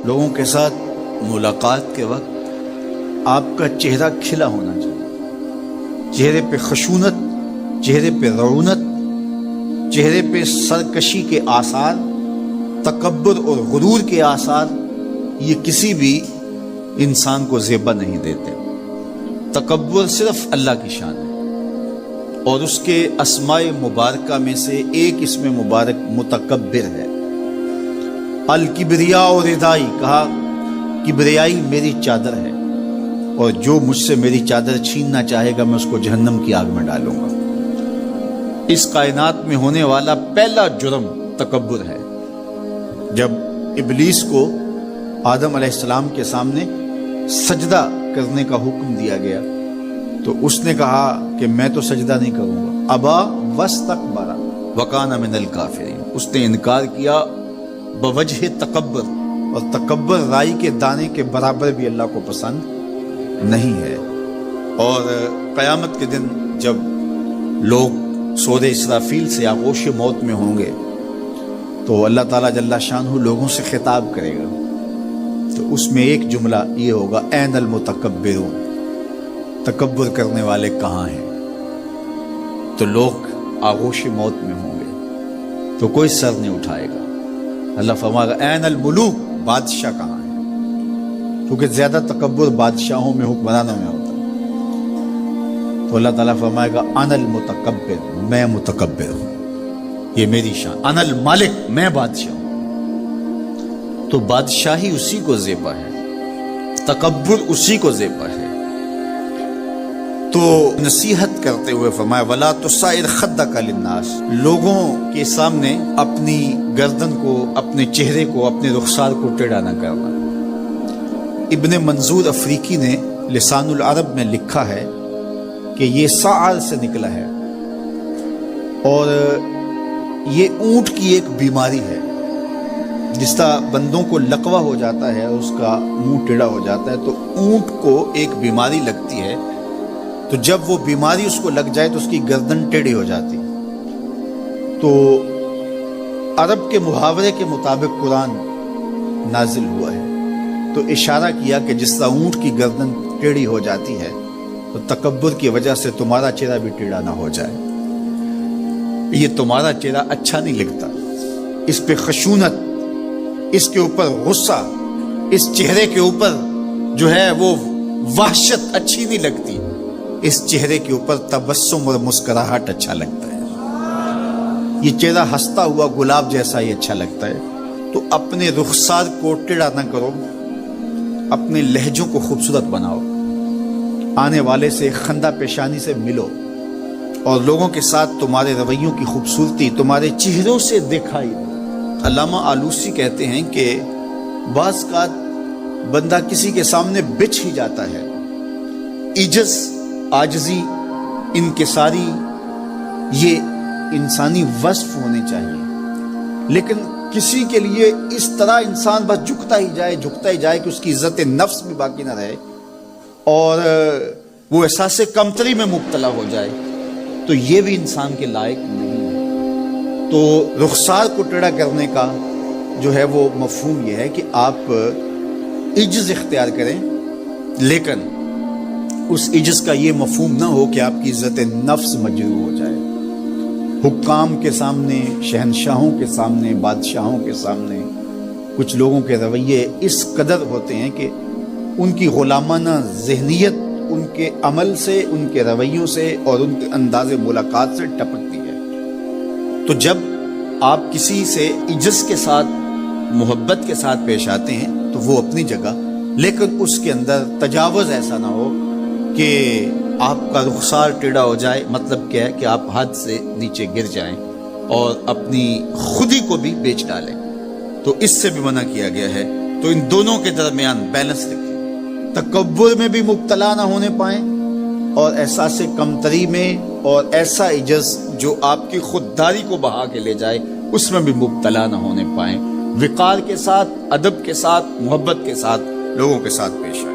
لوگوں کے ساتھ ملاقات کے وقت آپ کا چہرہ کھلا ہونا چاہیے، چہرے پہ خشونت، چہرے پہ رعونت، چہرے پہ سرکشی کے آثار، تکبر اور غرور کے آثار یہ کسی بھی انسان کو زیبا نہیں دیتے۔ تکبر صرف اللہ کی شان ہے، اور اس کے اسماء مبارکہ میں سے ایک اسم مبارک متکبر ہے۔ الکبریاء ردائی، کہا کبریائی میری چادر ہے، اور جو مجھ سے میری چادر چھیننا چاہے گا میں اس کو جہنم کی آگ میں ڈالوں گا۔ اس کائنات میں ہونے والا پہلا جرم تکبر ہے۔ جب ابلیس کو آدم علیہ السلام کے سامنے سجدہ کرنے کا حکم دیا گیا تو اس نے کہا کہ میں تو سجدہ نہیں کروں گا، ابا واستکبر وکان من الکافرین، اس نے انکار کیا بوجہ تکبر، اور تکبر رائی کے دانے کے برابر بھی اللہ کو پسند نہیں ہے۔ اور قیامت کے دن جب لوگ سورہ اسرافیل سے آغوش موت میں ہوں گے تو اللہ تعالیٰ جل شانہ لوگوں سے خطاب کرے گا، تو اس میں ایک جملہ یہ ہوگا، این المتکبرون، تکبر کرنے والے کہاں ہیں؟ تو لوگ آغوش موت میں ہوں گے تو کوئی سر نہیں اٹھائے گا۔ اللہ فرمائے گا این الملوک، بادشاہ کہاں ہیں؟ کیونکہ زیادہ تکبر بادشاہوں میں، حکمرانوں میں ہوتا ہے۔ تو اللہ تعالیٰ فرمائے گا انا المتکبر، میں متکبر ہوں، یہ میری شان، انا المالک، میں بادشاہ ہوں۔ تو بادشاہی اسی کو زیبا ہے، تکبر اسی کو زیبا ہے۔ تو نصیحت کرتے ہوئے فرمایا وَلَا تُصَعِّرْ خَدَّكَ لِلنَّاسِ، لوگوں کے سامنے اپنی گردن کو، اپنے چہرے کو، اپنے رخسار کو ٹیڑھا نہ کرنا۔ ابن منظور افریقی نے لسان العرب میں لکھا ہے کہ یہ سعر سے نکلا ہے، اور یہ اونٹ کی ایک بیماری ہے۔ جس طرح بندوں کو لقوہ ہو جاتا ہے، اس کا منہ ٹیڑھا ہو جاتا ہے، تو اونٹ کو ایک بیماری لگتی ہے، تو جب وہ بیماری اس کو لگ جائے تو اس کی گردن ٹیڑھی ہو جاتی۔ تو عرب کے محاورے کے مطابق قرآن نازل ہوا ہے، تو اشارہ کیا کہ جس طرح اونٹ کی گردن ٹیڑھی ہو جاتی ہے تو تکبر کی وجہ سے تمہارا چہرہ بھی ٹیڑھا نہ ہو جائے۔ یہ تمہارا چہرہ اچھا نہیں لگتا، اس پہ خشونت، اس کے اوپر غصہ، اس چہرے کے اوپر جو ہے وہ وحشت اچھی نہیں لگتی، اس چہرے کے اوپر تبسم اور مسکراہٹ اچھا لگتا ہے۔ یہ چہرہ ہنستا ہوا گلاب جیسا ہی اچھا لگتا ہے۔ تو اپنے رخسار کو ٹیڑھا نہ کرو، اپنے لہجوں کو خوبصورت بناؤ، آنے والے سے خندہ پیشانی سے ملو، اور لوگوں کے ساتھ تمہارے رویوں کی خوبصورتی تمہارے چہروں سے دکھائی دے۔ علامہ آلوسی کہتے ہیں کہ بعض کا بندہ کسی کے سامنے بچھ ہی جاتا ہے، عجز، عاجزی، انکساری یہ انسانی وصف ہونے چاہیے، لیکن کسی کے لیے اس طرح انسان بس جھکتا ہی جائے کہ اس کی عزت نفس بھی باقی نہ رہے اور وہ احساس کمتری میں مبتلا ہو جائے، تو یہ بھی انسان کے لائق نہیں ہے۔ تو رخسار کو ٹیڑھا کرنے کا جو ہے وہ مفہوم یہ ہے کہ آپ عجز اختیار کریں، لیکن اس عجز کا یہ مفہوم نہ ہو کہ آپ کی عزت نفس مجروح ہو جائے۔ حکام کے سامنے، شہنشاہوں کے سامنے، بادشاہوں کے سامنے کچھ لوگوں کے رویے اس قدر ہوتے ہیں کہ ان کی غلامانہ ذہنیت ان کے عمل سے، ان کے رویوں سے اور ان کے انداز ملاقات سے ٹپکتی ہے۔ تو جب آپ کسی سے عجز کے ساتھ، محبت کے ساتھ پیش آتے ہیں تو وہ اپنی جگہ، لیکن اس کے اندر تجاوز ایسا نہ ہو کہ آپ کا رخسار ٹیڑھا ہو جائے۔ مطلب کیا ہے کہ آپ حد سے نیچے گر جائیں اور اپنی خودی کو بھی بیچ ڈالیں، تو اس سے بھی منع کیا گیا ہے۔ تو ان دونوں کے درمیان بیلنس رکھیں، تکبر میں بھی مبتلا نہ ہونے پائیں اور احساس کمتری میں، اور ایسا عجز جو آپ کی خودداری کو بہا کے لے جائے اس میں بھی مبتلا نہ ہونے پائیں۔ وقار کے ساتھ، ادب کے ساتھ، محبت کے ساتھ لوگوں کے ساتھ پیش آئیں۔